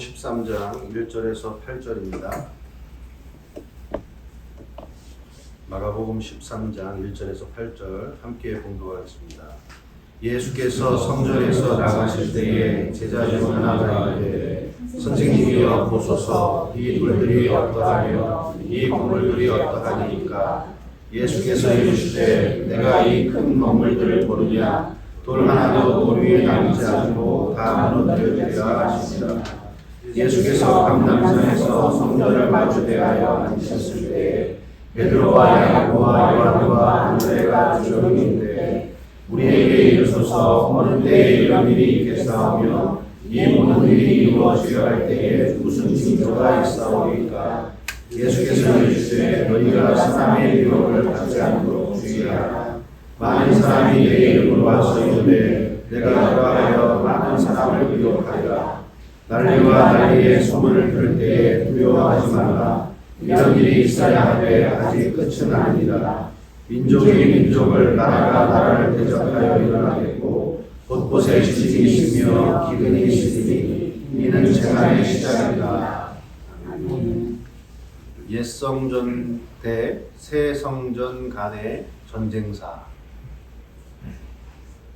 13장 1절에서 8절입니다. 마가복음 13장 1절에서 8절 함께 봉독하겠습니다. 예수께서 성전에서 나가실 때에 제자 중 하나가 이르되 선생님이여 보소서 이 돌들이 어떠하며 이 건물들이 어떠하니까. 예수께서 이르시되 내가 이 큰 건물들을 보느냐. 돌 하나도 돌 위에 남지 않고 다 무너뜨려지리라 하시니라. 예수께서 감람산에서 성전을 마주대하여 앉으셨을 때에 베드로와 야고보와 요한과 안드레가 주저앉는데 우리에게 이르소서 어느 때에 이런 일이 있겠사오며 이 모든 일이 이루어지려 할 때에 무슨 징조가 있사오리까. 예수께서 이르시되 너희가 사람의 미혹을 받지 않도록 주의하라. 많은 사람이 내 이름으로 와서 이르되 내가 그러하여 많은 사람을 미혹하리라. 난리와 난리의 소문을 들을 때에 두려워하지 말라. 이런 일이 있어야 하되 아직 끝은 아니니라. 민족이 민족을 나라가 나라를 대적하여 일어나겠고 곳곳에 지진이 있으며 기근이 있으니 이는 재난의 시작이다. 옛 성전 대 새 성전 간의 전쟁사.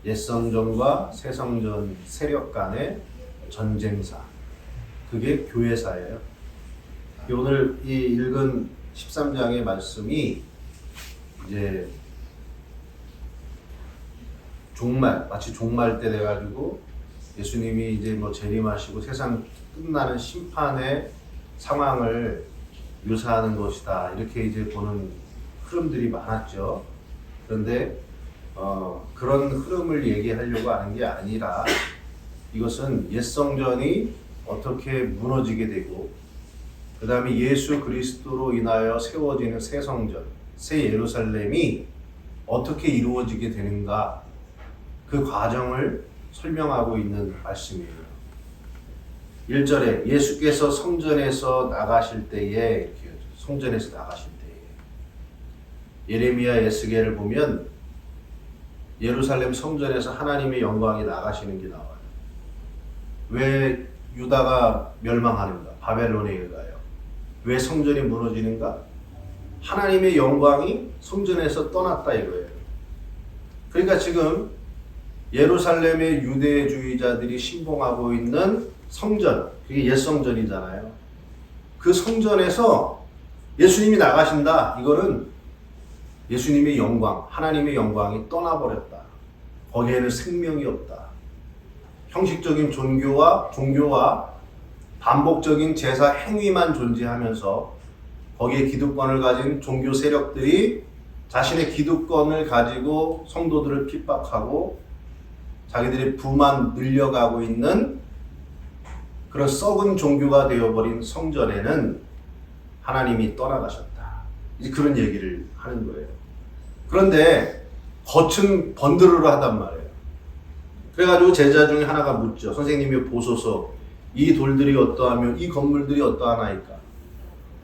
옛 성전과 새 성전 세력 간의 전쟁사. 그게 교회사예요. 오늘 이 읽은 13장의 말씀이 이제 종말, 마치 종말 때 돼가지고 예수님이 이제 뭐 재림하시고 세상 끝나는 심판의 상황을 묘사하는 것이다. 이렇게 이제 보는 흐름들이 많았죠. 그런데 그런 흐름을 얘기하려고 하는 게 아니라 이것은 옛 성전이 어떻게 무너지게 되고 그 다음에 예수 그리스도로 인하여 세워지는 새 성전, 새 예루살렘이 어떻게 이루어지게 되는가, 그 과정을 설명하고 있는 말씀이에요. 1절에 예수께서 성전에서 나가실 때에, 이렇게 성전에서 나가실 때에, 예레미야 에스겔을 보면 예루살렘 성전에서 하나님의 영광이 나가시는 게 나와요. 왜 유다가 멸망하는가? 바벨론에 가요. 왜 성전이 무너지는가? 하나님의 영광이 성전에서 떠났다 이거예요. 그러니까 지금 예루살렘의 유대주의자들이 신봉하고 있는 성전, 그게 옛 성전이잖아요. 그 성전에서 예수님이 나가신다. 이거는 예수님의 영광, 하나님의 영광이 떠나버렸다. 거기에는 생명이 없다. 형식적인 종교와 반복적인 제사 행위만 존재하면서 거기에 기득권을 가진 종교 세력들이 자신의 기득권을 가지고 성도들을 핍박하고 자기들의 부만 늘려가고 있는 그런 썩은 종교가 되어버린 성전에는 하나님이 떠나가셨다. 이제 그런 얘기를 하는 거예요. 그런데 겉은 번드르르 하단 말이에요. 그래가지고 제자 중에 하나가 묻죠. 선생님이 보소서 이 돌들이 어떠하며 이 건물들이 어떠하나이까.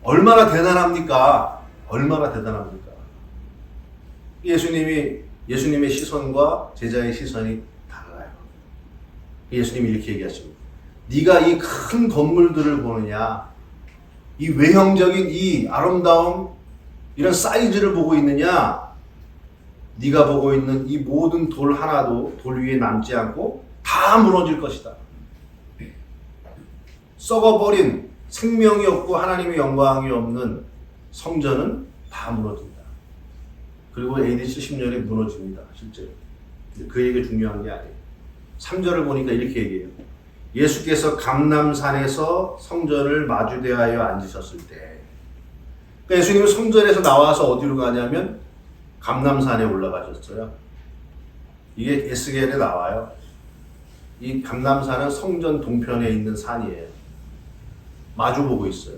얼마나 대단합니까? 얼마나 대단합니까? 예수님의 시선과 제자의 시선이 달라요. 예수님이 이렇게 얘기하십니다. 네가 이 큰 건물들을 보느냐, 이 외형적인 이 아름다움, 이런 사이즈를 보고 있느냐, 네가 보고 있는 이 모든 돌 하나도 돌 위에 남지 않고 다 무너질 것이다. 썩어버린 생명이 없고 하나님의 영광이 없는 성전은 다 무너진다. 그리고 AD 70년에 무너집니다. 실제로. 그 얘기가 중요한 게 아니에요. 3절을 보니까 이렇게 얘기해요. 예수께서 감람산에서 성전을 마주대하여 앉으셨을 때, 그러니까 예수님은 성전에서 나와서 어디로 가냐면 감람산에 올라가셨어요. 이게 에스겔에 나와요. 이 감람산은 성전 동편에 있는 산이에요. 마주보고 있어요.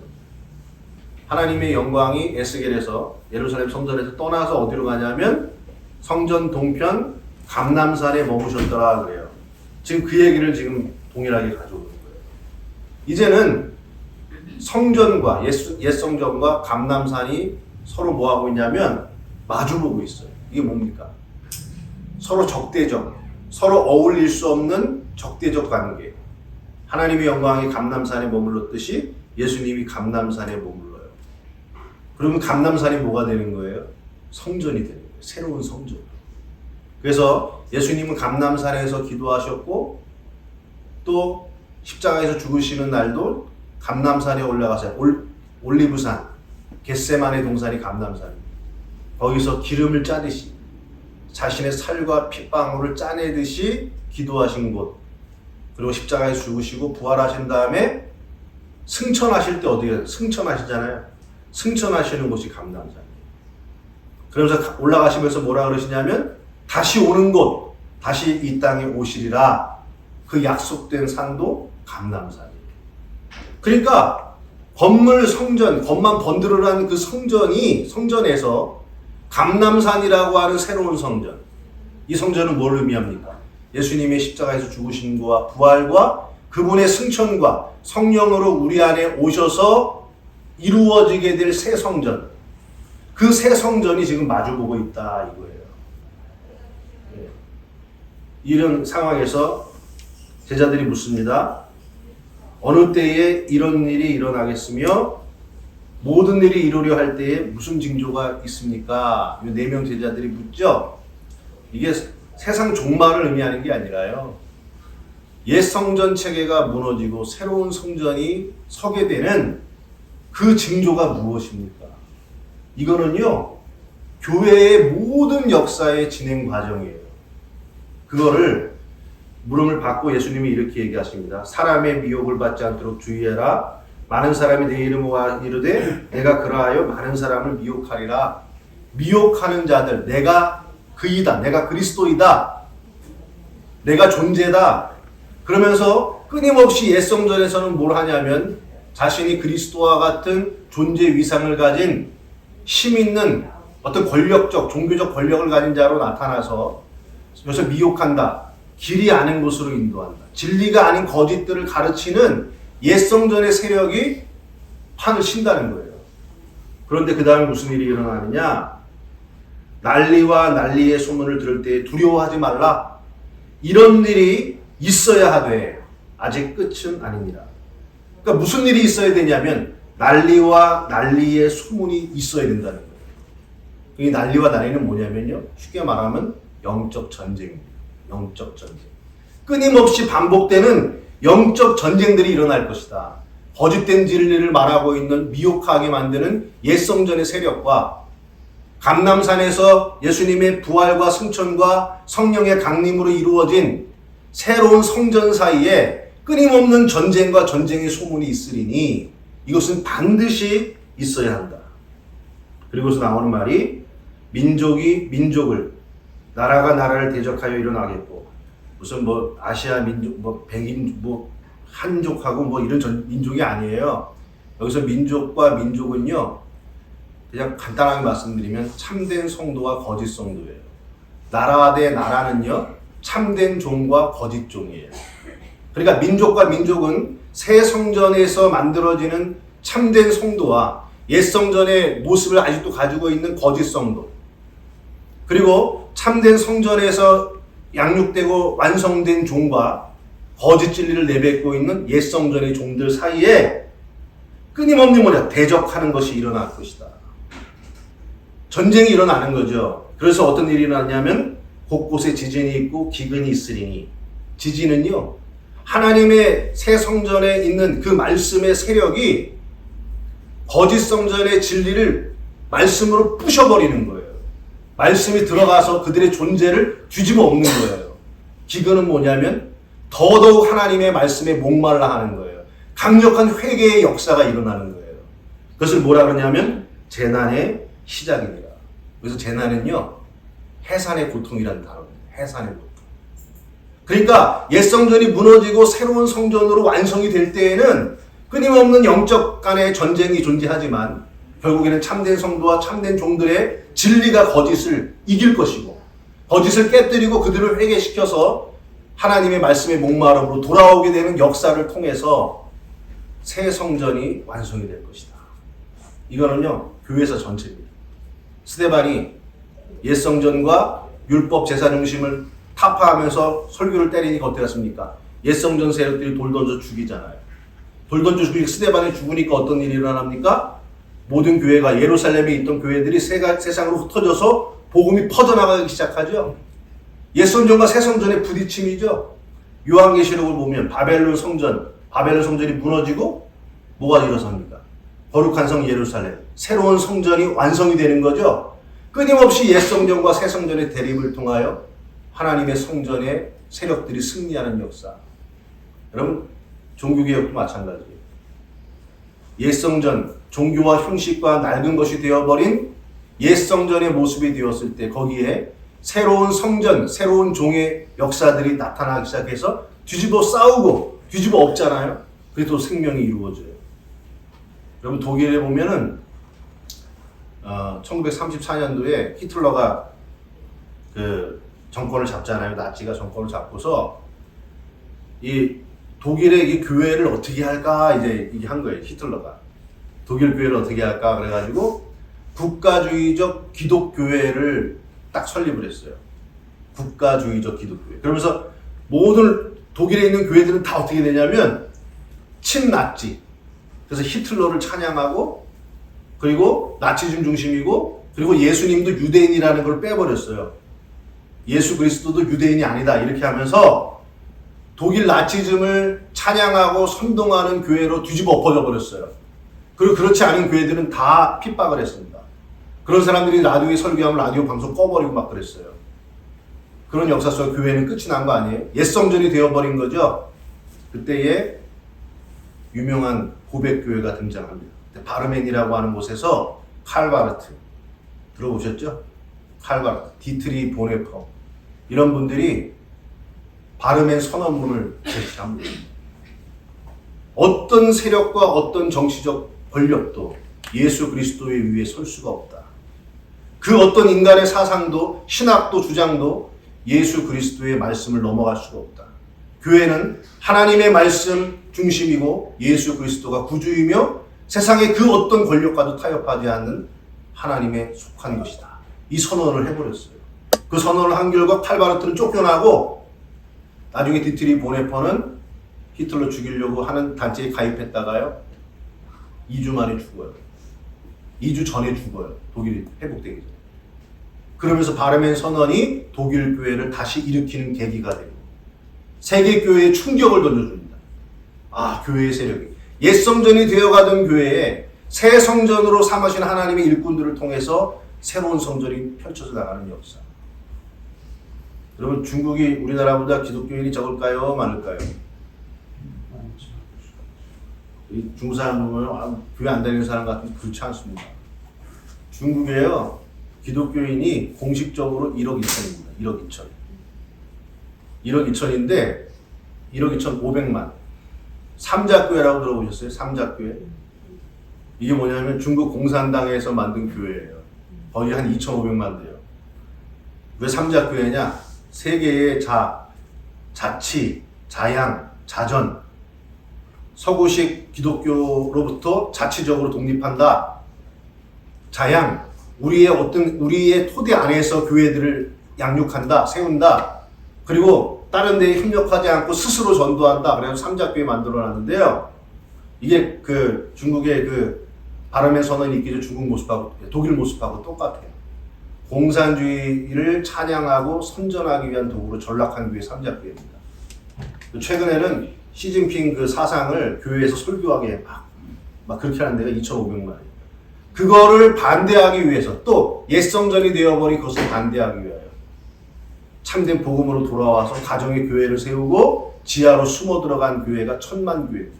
하나님의 영광이 에스겔에서 예루살렘 성전에서 떠나서 어디로 가냐면 성전 동편 감람산에 머무셨더라 그래요. 지금 그 얘기를 지금 동일하게 가져오는 거예요. 이제는 성전과 옛 성전과 감람산이 서로 뭐 하고 있냐면 마주보고 있어요. 이게 뭡니까? 서로 적대적, 서로 어울릴 수 없는 적대적 관계. 하나님의 영광이 감람산에 머물렀듯이 예수님이 감람산에 머물러요. 그러면 감람산이 뭐가 되는 거예요? 성전이 되는 거예요. 새로운 성전. 그래서 예수님은 감람산에서 기도하셨고 또 십자가에서 죽으시는 날도 감람산에 올라가서 올리브산, 겟세마네 동산이 감람산입니다. 거기서 기름을 짜듯이 자신의 살과 핏방울을 짜내듯이 기도하신 곳, 그리고 십자가에 죽으시고 부활하신 다음에 승천하실 때 어디에 승천하시잖아요. 승천하시는 곳이 감람산이에요. 그러면서 올라가시면서 뭐라 그러시냐면 다시 오는 곳, 다시 이 땅에 오시리라. 그 약속된 산도 감람산이에요. 그러니까 건물 성전, 겉만 번들어난 그 성전에서 감람산이라고 하는 새로운 성전. 이 성전은 뭘 의미합니까? 예수님의 십자가에서 죽으신 것과 부활과 그분의 승천과 성령으로 우리 안에 오셔서 이루어지게 될 새 성전. 그 새 성전이 지금 마주보고 있다 이거예요. 이런 상황에서 제자들이 묻습니다. 어느 때에 이런 일이 일어나겠으며 모든 일이 이루려 할 때에 무슨 징조가 있습니까? 이 4명 제자들이 묻죠. 이게 세상 종말을 의미하는 게 아니라요. 옛 성전 체계가 무너지고 새로운 성전이 서게 되는 그 징조가 무엇입니까? 이거는요, 교회의 모든 역사의 진행 과정이에요. 그거를 물음을 받고 예수님이 이렇게 얘기하십니다. 사람의 미혹을 받지 않도록 주의해라. 많은 사람이 내 이름으로 이르되 내가 그러하여 많은 사람을 미혹하리라. 미혹하는 자들, 내가 그이다, 내가 그리스도이다, 내가 존재다. 그러면서 끊임없이 옛 성전에서는 뭘 하냐면 자신이 그리스도와 같은 존재 위상을 가진 힘 있는 어떤 권력적, 종교적 권력을 가진 자로 나타나서 여기서 미혹한다. 길이 아닌 곳으로 인도한다. 진리가 아닌 거짓들을 가르치는 옛 성전의 세력이 판을 친다는 거예요. 그런데 그 다음에 무슨 일이 일어나느냐? 난리와 난리의 소문을 들을 때 두려워하지 말라. 이런 일이 있어야 하되 아직 끝은 아닙니다. 그러니까 무슨 일이 있어야 되냐면 난리와 난리의 소문이 있어야 된다는 거예요. 이 난리와 난리는 뭐냐면요, 쉽게 말하면 영적 전쟁입니다. 영적 전쟁. 끊임없이 반복되는 영적 전쟁들이 일어날 것이다. 거짓된 진리를 말하고 있는 미혹하게 만드는 옛 성전의 세력과 감람산에서 예수님의 부활과 승천과 성령의 강림으로 이루어진 새로운 성전 사이에 끊임없는 전쟁과 전쟁의 소문이 있으리니 이것은 반드시 있어야 한다. 그리고서 나오는 말이 민족이 민족을, 나라가 나라를 대적하여 일어나겠고, 무슨 뭐 아시아 민족, 뭐 백인, 뭐 한족하고 뭐 이런 민족이 아니에요. 여기서 민족과 민족은요, 그냥 간단하게 말씀드리면 참된 성도와 거짓 성도예요. 나라 대 나라는요, 참된 종과 거짓 종이에요. 그러니까 민족과 민족은 새 성전에서 만들어지는 참된 성도와 옛 성전의 모습을 아직도 가지고 있는 거짓 성도, 그리고 참된 성전에서 양육되고 완성된 종과 거짓 진리를 내뱉고 있는 옛 성전의 종들 사이에 끊임없는 대적하는 것이 일어날 것이다. 전쟁이 일어나는 거죠. 그래서 어떤 일이 일어나냐면 곳곳에 지진이 있고 기근이 있으리니, 지진은요, 하나님의 새 성전에 있는 그 말씀의 세력이 거짓 성전의 진리를 말씀으로 부셔버리는 거예요. 말씀이 들어가서 그들의 존재를 뒤집어 엎는 거예요. 기근은 뭐냐면 더더욱 하나님의 말씀에 목말라 하는 거예요. 강력한 회개의 역사가 일어나는 거예요. 그것을 뭐라 그러냐면 재난의 시작입니다. 그래서 재난은요, 해산의 고통이라는 단어입니다. 해산의 고통. 그러니까 옛 성전이 무너지고 새로운 성전으로 완성이 될 때에는 끊임없는 영적 간의 전쟁이 존재하지만 결국에는 참된 성도와 참된 종들의 진리가 거짓을 이길 것이고, 거짓을 깨뜨리고 그들을 회개시켜서 하나님의 말씀의 목마름으로 돌아오게 되는 역사를 통해서 새 성전이 완성이 될 것이다. 이거는요, 교회에서 전체입니다. 스데반이 옛 성전과 율법 제사 중심을 타파하면서 설교를 때리니까 어떻게 했습니까? 옛 성전 세력들이 돌 던져 죽이잖아요. 돌 던져 죽이고 스데반이 죽으니까 어떤 일이 일어납니까? 모든 교회가 예루살렘에 있던 교회들이 세상으로 흩어져서 복음이 퍼져나가기 시작하죠. 옛 성전과 새 성전의 부딪힘이죠. 요한계시록을 보면 바벨론 성전이 무너지고 뭐가 일어섭니까? 거룩한 성 예루살렘, 새로운 성전이 완성이 되는 거죠. 끊임없이 옛 성전과 새 성전의 대립을 통하여 하나님의 성전의 세력들이 승리하는 역사. 여러분, 종교개혁도 마찬가지예요. 옛 성전, 종교와 형식과 낡은 것이 되어버린 옛 성전의 모습이 되었을 때 거기에 새로운 성전, 새로운 종의 역사들이 나타나기 시작해서 뒤집어 싸우고 뒤집어 엎잖아요. 그래서 생명이 이루어져요. 여러분, 독일에 보면은 1934년도에 히틀러가 그 정권을 잡잖아요. 나치가 정권을 잡고서 이 독일의 이 교회를 어떻게 할까 이제 이게 한 거예요. 히틀러가 독일 교회를 어떻게 할까 그래가지고 국가주의적 기독교회를 딱 설립을 했어요. 국가주의적 기독교회. 그러면서 모든 독일에 있는 교회들은 다 어떻게 되냐면 친나치. 그래서 히틀러를 찬양하고 그리고 나치즘 중심이고 그리고 예수님도 유대인이라는 걸 빼버렸어요. 예수 그리스도도 유대인이 아니다 이렇게 하면서 독일 나치즘을 찬양하고 선동하는 교회로 뒤집어 엎어져 버렸어요. 그리고 그렇지 않은 교회들은 다 핍박을 했습니다. 그런 사람들이 라디오에 설교하면 라디오 방송 꺼버리고 막 그랬어요. 그런 역사 속 교회는 끝이 난 거 아니에요? 옛 성전이 되어버린 거죠. 그때에 유명한 고백교회가 등장합니다. 바르멘이라고 하는 곳에서 칼바르트 들어보셨죠? 칼바르트, 디트리 보네퍼 이런 분들이 바르멘 선언문을 제시합니다. 어떤 세력과 어떤 정치적 권력도 예수 그리스도의 위에 설 수가 없다. 그 어떤 인간의 사상도 신학도 주장도 예수 그리스도의 말씀을 넘어갈 수가 없다. 교회는 하나님의 말씀 중심이고 예수 그리스도가 구주이며 세상의 그 어떤 권력과도 타협하지 않는 하나님에 속한 것이다. 이 선언을 해버렸어요. 그 선언을 한 결과 칼바르트는 쫓겨나고 나중에 디트리 보네퍼는 히틀러 죽이려고 하는 단체에 가입했다가요 2주 만에 죽어요. 2주 전에 죽어요. 독일이 회복되기 전에. 그러면서 바르멘 선언이 독일 교회를 다시 일으키는 계기가 되고 세계 교회에 충격을 던져줍니다. 아, 교회의 세력이 옛 성전이 되어가던 교회에 새 성전으로 삼으신 하나님의 일꾼들을 통해서 새로운 성전이 펼쳐져 나가는 역사. 여러분, 중국이 우리나라보다 기독교인이 적을까요? 많을까요? 중국 사람 보면 교회 안 다니는 사람 같은 그렇지 않습니다. 중국에요 기독교인이 공식적으로 1억 2천입니다. 1억 2천. 1억 2천인데 1억 2천 5백만. 삼자교회라고 들어보셨어요? 삼자교회. 이게 뭐냐면 중국 공산당에서 만든 교회예요. 거의 한 2,500만 돼요. 왜 삼자교회냐? 세계의 자치, 자양, 자전. 서구식 기독교로부터 자치적으로 독립한다. 자양, 우리의 토대 안에서 교회들을 양육한다, 세운다. 그리고 다른 데에 협력하지 않고 스스로 전도한다. 그래서 삼자교회 만들어놨는데요. 이게 그 중국의 그 바르멘 선언이 있기 전 중국 모습하고 독일 모습하고 똑같아요. 공산주의를 찬양하고 선전하기 위한 도구로 전락한 교회 삼자교회입니다. 최근에는 시진핑 그 사상을 교회에서 설교하게 막 그렇게 하는 데가 2,500만이에요. 그거를 반대하기 위해서 또 옛 성전이 되어버린 것을 반대하기 위하여 참된 복음으로 돌아와서 가정의 교회를 세우고 지하로 숨어 들어간 교회가 1,000만 교회입니다.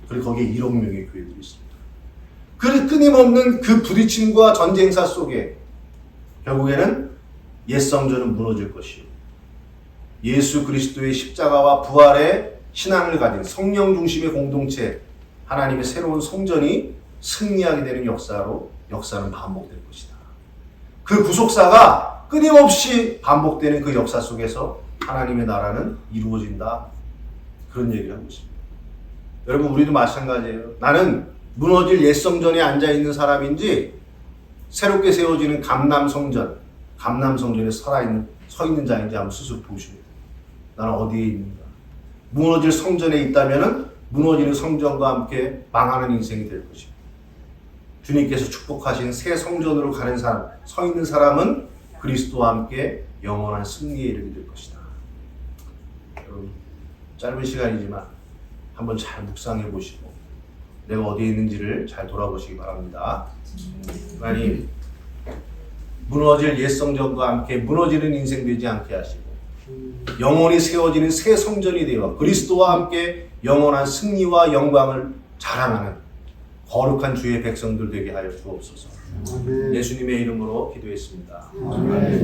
그리고 거기에 1억 명의 교회들이 있습니다. 그 끊임없는 그 부딪힘과 전쟁사 속에 결국에는 옛 성전은 무너질 것이요. 예수 그리스도의 십자가와 부활의 신앙을 가진 성령 중심의 공동체, 하나님의 새로운 성전이 승리하게 되는 역사는 반복될 것이다. 그 구속사가 끊임없이 반복되는 그 역사 속에서 하나님의 나라는 이루어진다. 그런 얘기를 하고 있습니다. 여러분, 우리도 마찬가지예요. 나는 무너질 옛 성전에 앉아있는 사람인지 새롭게 세워지는 감남성전에 서 있는 자인지 한번 스스로 보시면 나는 어디에 있는가? 무너질 성전에 있다면 무너지는 성전과 함께 망하는 인생이 될 것입니다. 주님께서 축복하신 새 성전으로 가는 사람, 서 있는 사람은 그리스도와 함께 영원한 승리에 이르게 될 것이다. 여러분, 짧은 시간이지만 한번 잘 묵상해 보시고 내가 어디에 있는지를 잘 돌아보시기 바랍니다. 하나님, 무너질 옛 성전과 함께 무너지는 인생 되지 않게 하시고 영원히 세워지는 새 성전이 되어 그리스도와 함께 영원한 승리와 영광을 자랑하는 거룩한 주의 백성들 되게 하여 주옵소서. 예수님의 이름으로 기도했습니다. 아멘.